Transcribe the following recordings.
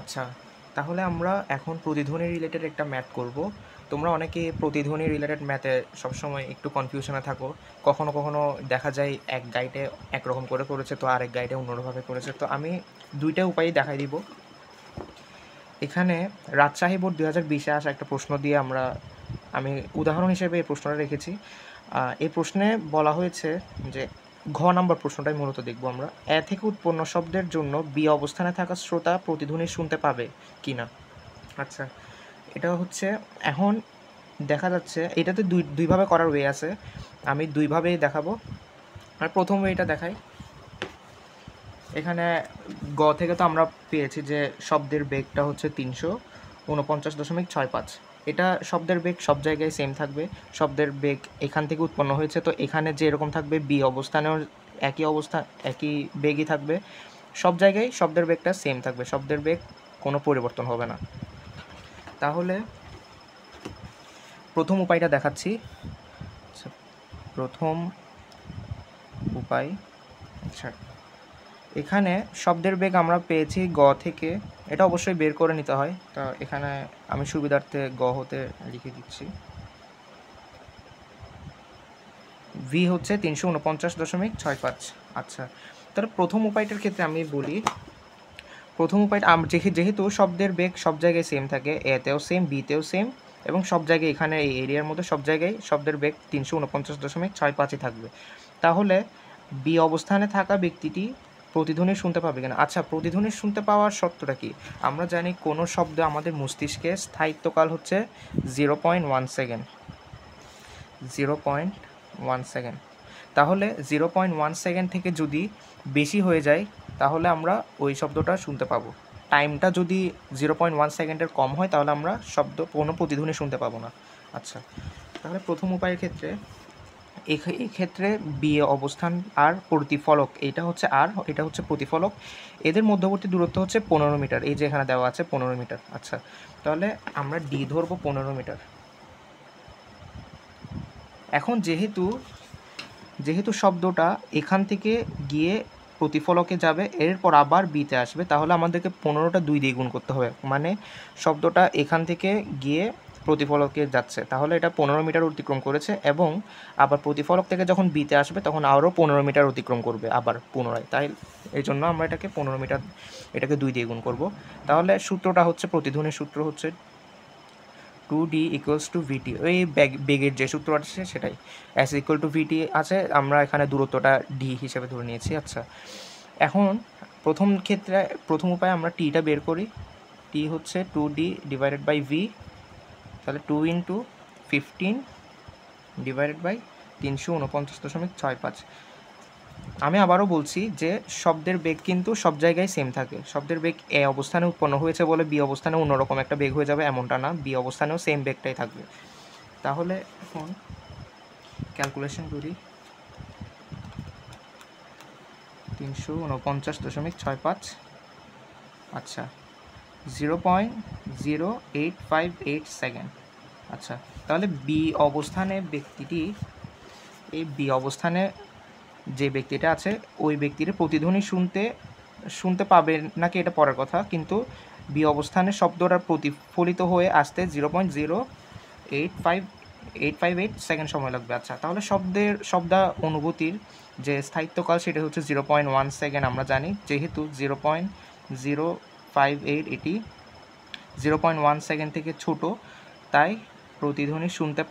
আচ্ছা, তাহলে আমরা এখন প্রতিধ্বনি রিলেটেড একটা ম্যাথ করব। তোমরা অনেকে প্রতিধ্বনি রিলেটেড ম্যাথে সবসময় একটু কনফিউশনে থাকো। কখনো কখনো দেখা যায় এক গাইডে একরকম করে করেছে, তো আরেক গাইডে অন্যভাবে করেছে। তো আমি দুইটা উপায় দেখাই দিব। এখানে রাজশাহী বোর্ড 2020-এ আসা একটা প্রশ্ন দিয়ে আমি উদাহরণ হিসেবে এই প্রশ্নটা রেখেছি। এই প্রশ্নে বলা হয়েছে যে ঘ নাম্বার প্রশ্নটাই মূলত দেখব আমরা। এ থেকে উৎপন্ন শব্দের জন্য বি অবস্থানে থাকা শ্রোতা প্রতিধ্বনি শুনতে পাবে কি না? আচ্ছা, এটা হচ্ছে এখন দেখা যাচ্ছে এটাতে দুইভাবে করার ওয়ে আছে। আমি দুইভাবেই দেখাবো। আর প্রথম ওয়েটা দেখাই। এখানে গ থেকে তো আমরা পেয়েছি যে শব্দের বেগটা হচ্ছে 349.65। এটা শব্দের বেগ সব জায়গায় সেম থাকবে। শব্দের বেগ এখান থেকে উৎপন্ন হয়েছে, তো এখানে যে এরকম থাকবে বি অবস্থানেও একই বেগই থাকবে। সব জায়গায় শব্দের বেগটা সেম থাকবে, শব্দের বেগ কোনো পরিবর্তন হবে না। তাহলে প্রথম উপায়টা দেখাচ্ছি। আচ্ছা, প্রথম উপায়। আচ্ছা, এখানে শব্দের বেগ আমরা পেয়েছি গ থেকে। এটা অবশ্যই বের করে নিতে হয়, তো এখানে আমি সুবিধার্থে গ হতে লিখে দিচ্ছি। ভি হচ্ছে 349.65। আচ্ছা, তাহলে প্রথম উপায়টার ক্ষেত্রে আমি বলি, প্রথম উপায়টা যেহেতু শব্দের বেগ সব জায়গায় সেম থাকে, এতেও সেম, বিতেও সেম, এবং সব জায়গায় এখানে এই এরিয়ার মধ্যে সব জায়গায় শব্দের বেগ 349.65-ই থাকবে। তাহলে বি অবস্থানে থাকা ব্যক্তিটি প্রতিধ্বনি শুনতে পাবে কিনা? আচ্ছা, প্রতিধ্বনি শুনতে পাওয়ার শর্তটা কি? আমরা জানি কোনো শব্দ আমাদের মস্তিষ্কে স্থায়িত্বকাল হচ্ছে 0.1 সেকেন্ড। 0.1 সেকেন্ড। তাহলে 0.1 সেকেন্ড থেকে যদি বেশি হয়ে যায় তাহলে আমরা ওই শব্দটা শুনতে পাবো। টাইমটা যদি 0.1 সেকেন্ডের কম হয় তাহলে আমরা কোনো প্রতিধ্বনি শুনতে পাবো না। আচ্ছা, তাহলে প্রথম উপায়ের ক্ষেত্রে এই ক্ষেত্রে বি অবস্থান আর প্রতিফলক, এটা হচ্ছে আর, এটা হচ্ছে প্রতিফলক, এদের মধ্যবর্তী দূরত্ব হচ্ছে 15 মিটার। এই যে এখানে দেওয়া আছে 15 মিটার। আচ্ছা, তাহলে আমরা ডি ধরবো 15 মিটার। এখন যেহেতু শব্দটা এখান থেকে গিয়ে প্রতিফলকে যাবে, এরপর আবার বিতে আসবে, তাহলে আমাদেরকে 15টা 2 দিয়ে গুণ করতে হবে। মানে শব্দটা এখান থেকে গিয়ে প্রতিফলকে যাচ্ছে, তাহলে এটা 15 মিটার অতিক্রম করেছে, এবং আবার প্রতিফলক থেকে যখন বিতে আসবে তখন আরও 15 মিটার অতিক্রম করবে আবার পুনরায়। তাই এই জন্য আমরা এটাকে 15 মিটার, এটাকে 2 দিয়ে গুণ করব। তাহলে সূত্রটা হচ্ছে, প্রতিধ্বনির সূত্র হচ্ছে 2D ইকুয়ালস টু ভিটি। ওই বেগের যে সূত্র আছে সেটাই, এস ইকুয়াল টু ভিটি আছে, আমরা এখানে দূরত্বটা ডি হিসেবে ধরে নিয়েছি। আচ্ছা, এখন প্রথম উপায়ে আমরা টিটা বের করি। টি হচ্ছে 2D ডিভাইডেড বাই ভি, তাহলে 2 ইন্টু 15 ডিভাইডেড বাই 349.65। আমি আবারও বলছি যে শব্দের বেগ কিন্তু সব জায়গায় সেম থাকে। শব্দের বেগ এ অবস্থানে উৎপন্ন হয়েছে বলে বি অবস্থানে অন্যরকম একটা বেগ হয়ে যাবে এমনটা না, বি অবস্থানেও সেম বেগটাই থাকবে। তাহলে এখন ক্যালকুলেশন করি। 349.65। আচ্ছা, 0.0858 সেকেন্ড। আচ্ছা, তাহলে বি অবস্থানে এই বি অবস্থানে যে ব্যক্তিটা আছে ওই ব্যক্তির প্রতিধ্বনি শুনতে পাবে নাকি এটা পরের কথা, কিন্তু বি অবস্থানে শব্দটা প্রতিফলিত হয়ে আসতে 0.0858 সেকেন্ড সময় লাগবে। আচ্ছা, তাহলে শব্দা অনুভূতির যে স্থায়িত্বকাল সেটা হচ্ছে 0.1 সেকেন্ড। আমরা জানি যেহেতু 0.058 এটি 0.1 সেকেন্ড থেকে ছোট, তাই প্রতিধ্বনি শুনতে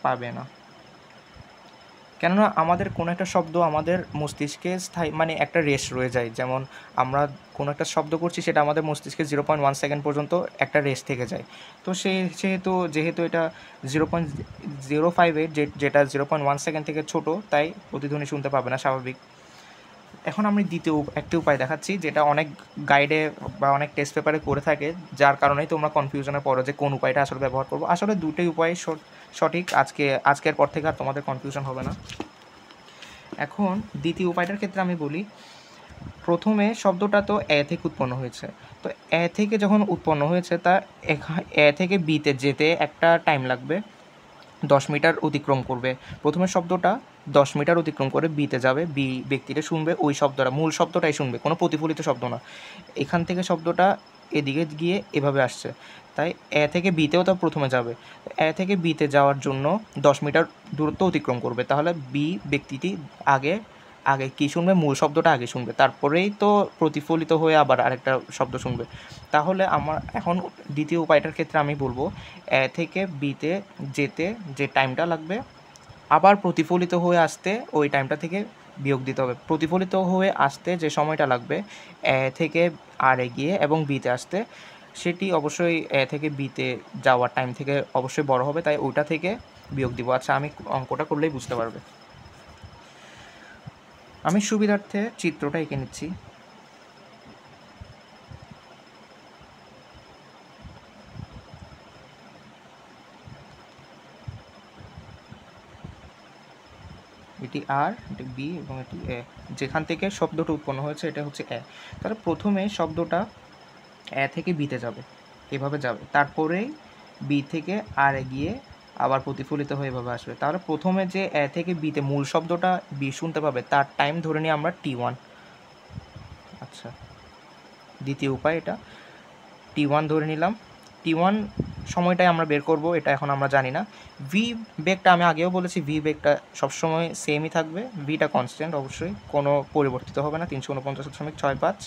পাবে না। কেননা আমাদের কোনো একটা শব্দ আমাদের মস্তিষ্কে স্থায়ী, মানে একটা রেস্ট রয়ে যায়। যেমন আমরা কোনো একটা শব্দ করছি, সেটা আমাদের মস্তিষ্কে 0.1 সেকেন্ড পর্যন্ত একটা রেস্ট থেকে যায়। তো যেহেতু এটা 0.058 যেটা 0.1 সেকেন্ড থেকে ছোট, তাই প্রতিধ্বনি শুনতে পাবে না, স্বাভাবিক। এখন আমি দ্বিতীয় একটি উপায় দেখাচ্ছি, যেটা অনেক গাইডে বা অনেক টেস্ট পেপারে করে থাকে, যার কারণেই তোমরা কনফিউশনে পড়ো যে কোন উপায়টা আসলে ব্যবহার করবো। আসলে দুটোই উপায় সঠিক। আজকের পর থেকে আর তোমাদের কনফিউশন হবে না। এখন দ্বিতীয় উপায়টার ক্ষেত্রে আমি বলি, প্রথমে শব্দটা তো এ থেকে উৎপন্ন হয়েছে, তো এ থেকে যখন উৎপন্ন হয়েছে তা এ থেকে বিতে যেতে একটা টাইম লাগবে, 10 মিটার অতিক্রম করবে। প্রথমে শব্দটা 10 মিটার অতিক্রম করে বিতে যাবে, বি ব্যক্তিটা শুনবে ওই শব্দটা, মূল শব্দটাই শুনবে, কোনো প্রতিফলিত শব্দ না। এখান থেকে শব্দটা এদিকে গিয়ে এভাবে আসছে, তাই এ থেকে বিতেও তো প্রথমে যাবে। এ থেকে বিতে যাওয়ার জন্য 10 মিটার দূরত্ব অতিক্রম করবে, তাহলে বি ব্যক্তিটি আগে আগে কী শুনবে, মূল শব্দটা আগে শুনবে, তারপরেই তো প্রতিফলিত হয়ে আবার আরেকটা শব্দ শুনবে। তাহলে আমার এখন দ্বিতীয় উপায়টার ক্ষেত্রে আমি বলবো এ থেকে বিতে যেতে যে টাইমটা লাগবে আবার প্রতিফলিত হয়ে আসতে ওই টাইমটা থেকে বিয়োগ দিতে হবে। প্রতিফলিত হয়ে আসতে যে সময়টা লাগবে এ থেকে আর এগিয়ে এবং বিতে আসতে, সেটি অবশ্যই এ থেকে বিতে যাওয়ার টাইম থেকে অবশ্যই বড় হবে, তাই ওইটা থেকে বিয়োগ দিব। আচ্ছা, আমি অঙ্কটা করলেই বুঝতে পারবে। আমি সুবিধার্থে চিত্রটা এঁকে নিচ্ছি। এটি আর, এটি বি এবং এটি এ। যেখান থেকে শব্দটা উৎপন্ন হয়েছে এটা হচ্ছে এ। তাহলে প্রথমে শব্দটা এ থেকে বিতে যাবে, এভাবে যাবে, তারপরেই বি থেকে আর এগিয়ে আবার প্রতিফলিত হয়ে এভাবে আসবে। তাহলে প্রথমে যে এ থেকে বিতে মূল শব্দটা বি শুনতে পাবে তার টাইম ধরে নিই আমরা T1। আচ্ছা, দ্বিতীয় উপায় এটা, T1 ধরে নিলাম। T1 সময়টাই আমরা বের করব, এটা এখন আমরা জানি না। ভি বেগটা আমি আগেও বলেছি, ভি বেগটা সবসময় সেমই থাকবে, ভিটা কনস্ট্যান্ট, অবশ্যই কোনো পরিবর্তিত হবে না, 349.65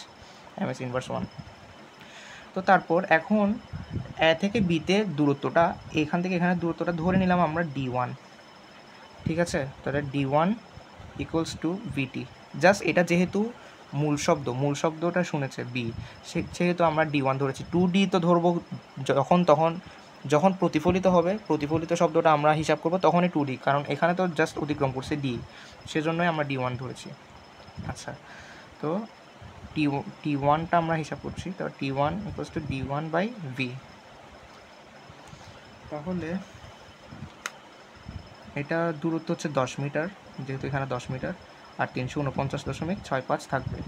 ms ইনভার্স 1। তো তারপর এখন এ থেকে বিতে দূরত্বটা, এখান থেকে এখানে দূরত্বটা ধরে নিলাম আমরা D1, ঠিক আছে? তাহলে D1 equals to VT. Just এটা যেহেতু মূল শব্দটা শুনেছে বি, সেহেতু আমরা D1 ধরেছি। 2D তো ধরবো যখন প্রতিফলিত হবে, প্রতিফলিত শব্দটা আমরা হিসাব করব তখনই 2D, কারণ এখানে তো জাস্ট অতিক্রম করছে ডি, সেজন্যই আমরা D1 ধরেছি। আচ্ছা, তো T1টা আমরা হিসাব করছি, তো T1 equals to D1 by V. তাহলে এটা দূরত্ব হচ্ছে 10 মিটার, যেহেতু এখানে 10 মিটার, আর 349.65 থাকবে।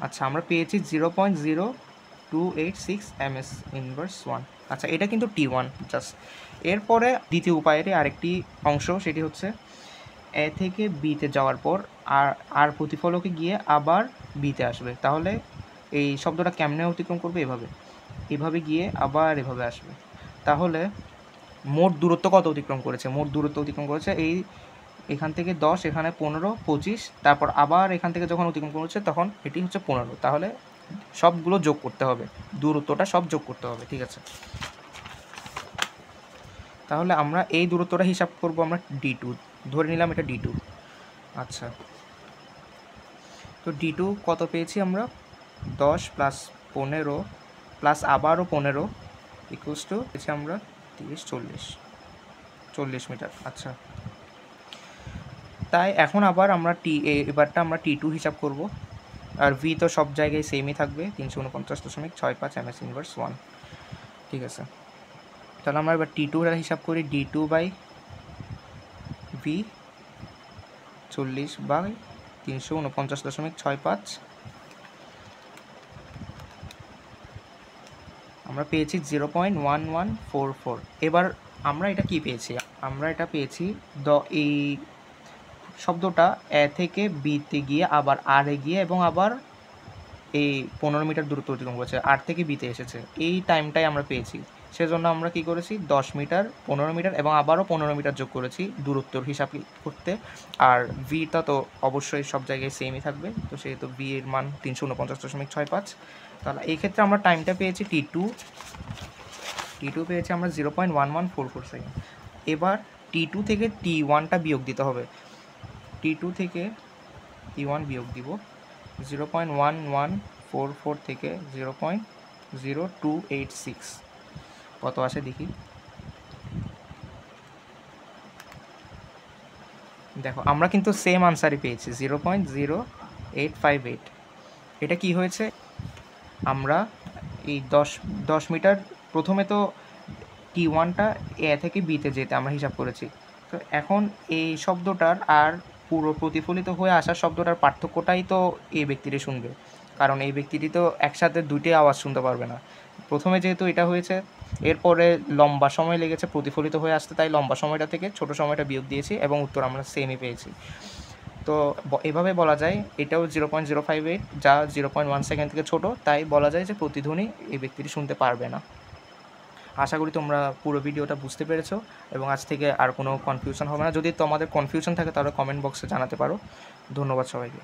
আচ্ছা, আমরা পেয়েছি 0.0286 ms ইনভার্স 1। আচ্ছা, এটা কিন্তু T1 জাস্ট। এরপরে দ্বিতীয় উপায়ের আরেকটি অংশ, সেটি হচ্ছে এ থেকে বিতে যাওয়ার পর আর প্রতিফলকে গিয়ে আবার বিতে আসবে। তাহলে এই শব্দটা কেমনে অতিক্রম করবে, এভাবে গিয়ে আবার এভাবে আসবে। তাহলে মোট দূরত্ব কত অতিক্রম করেছে? মোট দূরত্ব অতিক্রম করেছে এখান থেকে 10, এখানে 15, 25, তারপর আবার এখান থেকে যখন অতিক্রম করেছে তখন এটি হচ্ছে 15। তাহলে সবগুলো যোগ করতে হবে, দূরত্বটা সব যোগ করতে হবে, ঠিক আছে? তাহলে আমরা এই দূরত্বটা হিসাব করব আমরা D2 ধরে নিলাম, এটা D2। আচ্ছা, তো D2 কত পেয়েছি আমরা? 10 প্লাস 15 প্লাস আবারও 15 ইকুয়ালস টু পেয়েছি আমরা 30, 40 মিটার। আচ্ছা, তাই এখন আবার আমরা এবারটা আমরা T2 হিসাব করব, আর ভি তো সব জায়গায় সেমই থাকবে, 349.65 ms ইনভার্স 1, ঠিক আছে? তাহলে আমরা এবার T2 এর হিসাব করি, D2 বাই ভি 40 বাই 349.65, আমরা পেয়েছি 0.1144। এবার আমরা এটা কি পেয়েছি? আমরা এটা পেয়েছি এই শব্দটা এ থেকে বিতে গিয়ে আবার আর এ গিয়ে এবং আবার এই 15 মিটার দূরত্ব অতিক্রম করেছে, আর থেকে বিতে এসেছে, এই টাইমটাই আমরা পেয়েছি। সেজন্য আমরা কি করেছি, 10 মিটার, 15 মিটার এবং আবারও 15 মিটার যোগ করেছি দূরত্বর হিসাব করতে। আর ভিটা তো অবশ্যই সব জায়গায় সেমই থাকবে, তো সেহেতু ভি এর মান 349.65। তাহলে এই ক্ষেত্রে আমরা টাইমটা পেয়েছি T2 পেয়েছি আমরা 0.1144 সেকেন্ড। এবার T2 থেকে T1টা বিয়োগ দিতে হবে, T2 থেকে T1 বিয়োগ দিব, 0.1144 থেকে 0.0286 কত আসে দেখি। দেখো, আমরা কিন্তু সেম আনসারই পেয়েছি, 0.0858। এটা কি হয়েছে, আমরা এই 10 মিটার প্রথমে তো T1টা এ থেকে বিতে যেতে আমরা হিসাব করেছি, তো এখন এই শব্দটার আর পুরো প্রতিফলিত হয়ে আসা শব্দটার পার্থক্যটাই তো এই ব্যক্তিটি শুনবে, কারণ এই ব্যক্তিটি তো একসাথে দুইটি আওয়াজ শুনতে পারবে না। প্রথমে যেহেতু এটা হয়েছে এরপরে লম্বা সময় লেগেছে প্রতিফলিত হয়ে আসতে, তাই লম্বা সময়টা থেকে ছোট সময়টা বিয়োগ দিয়েছি এবং উত্তর আমরা সেমই পেয়েছি। তো এভাবে বলা যায় এটাও 0.058, যা 0.1 সেকেন্ড থেকে ছোট, তাই বলা যায় যে প্রতিধ্বনি এই ব্যক্তিটি শুনতে পারবে না। আশা করি তোমরা পুরো ভিডিওটা বুঝতে পেরেছো এবং আজ থেকে আর কোনো কনফিউশন হবে না। যদি তোমাদের কনফিউশন থাকে তাহলে কমেন্ট বক্সে জানাতে পারো। ধন্যবাদ সবাইকে।